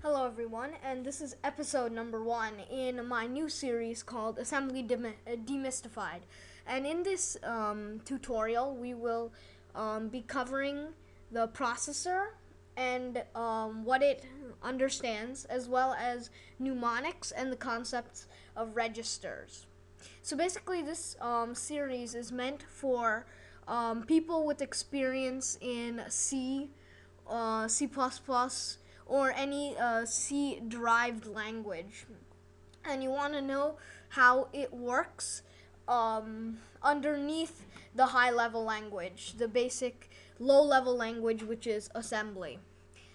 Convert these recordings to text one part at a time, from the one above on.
Hello everyone, and this is episode number 1 in my new series called Assembly Demystified. And in this tutorial, we will be covering the processor and what it understands, as well as mnemonics and the concepts of registers. So basically, this series is meant for people with experience in C++, or any C-derived language, and you want to know how it works underneath the high-level language, the basic low-level language, which is assembly.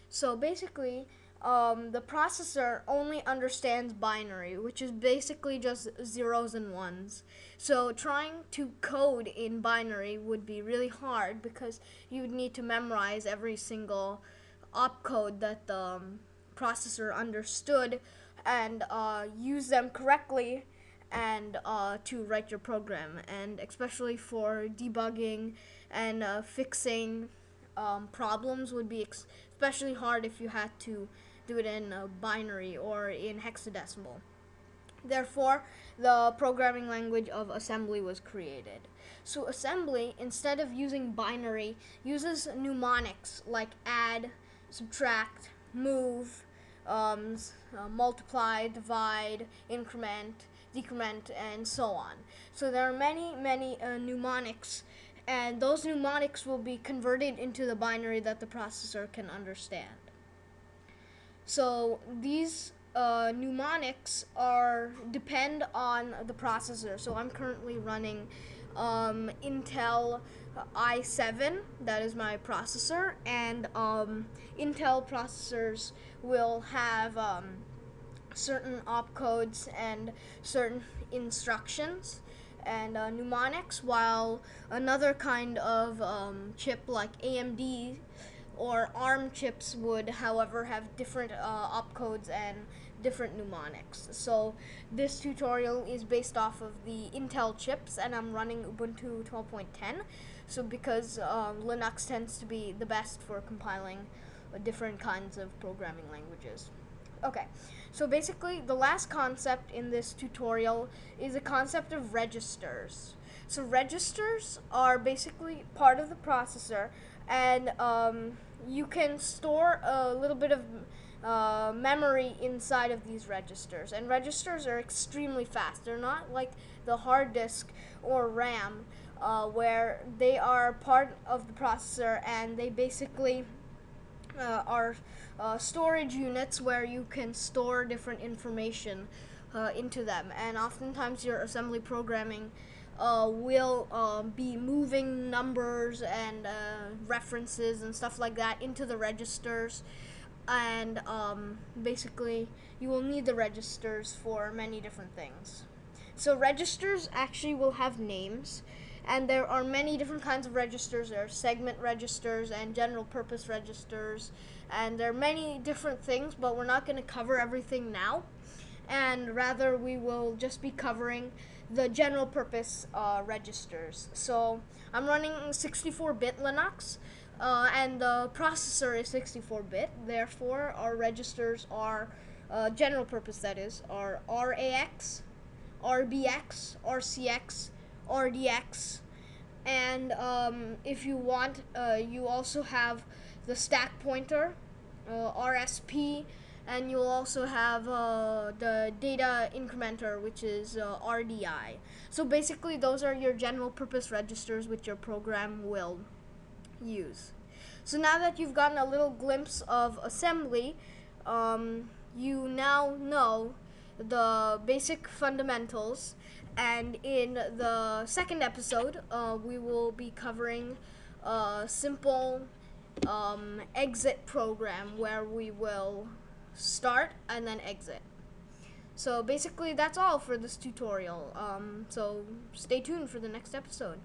So basically, the processor only understands binary, which is basically just zeros and ones. So trying to code in binary would be really hard because you would need to memorize every single opcode that the processor understood and use them correctly and to write your program, and especially for debugging and fixing problems would be especially hard if you had to do it in binary or in hexadecimal. Therefore, the programming language of assembly was created. So assembly, instead of using binary, uses mnemonics like add, subtract, move, multiply, divide, increment, decrement, and so on. So there are many mnemonics, and those mnemonics will be converted into the binary that the processor can understand. So these mnemonics depend on the processor. So I'm currently running Intel i7, that is my processor, and Intel processors will have certain opcodes and certain instructions and mnemonics, while another kind of chip like AMD or ARM chips would, however, have different opcodes and different mnemonics. So this tutorial is based off of the Intel chips, and I'm running Ubuntu 12.10. So because Linux tends to be the best for compiling different kinds of programming languages. Okay, so basically the last concept in this tutorial is a concept of registers. So registers are basically part of the processor, and you can store a little bit of memory inside of these registers. And registers are extremely fast. They're not like the hard disk or RAM, where they are part of the processor, and they basically are storage units where you can store different information into them. And oftentimes your assembly programming will be moving numbers and references and stuff like that into the registers, and basically you will need the registers for many different things. So registers actually will have names, and there are many different kinds of registers. There are segment registers and general purpose registers, and there are many different things, but we're not going to cover everything now, and rather we will just be covering the general purpose registers. So I'm running 64-bit Linux, and the processor is 64-bit. Therefore, our registers are general purpose, that is, are RAX, RBX, RCX, RDX, and if you want, you also have the stack pointer, RSP, and you'll also have the data incrementer, which is RDI. So basically those are your general purpose registers which your program will use. So now that you've gotten a little glimpse of assembly, you now know the basic fundamentals, and in the second episode we will be covering a simple exit program where we will start and then exit. So basically that's all for this tutorial, so stay tuned for the next episode.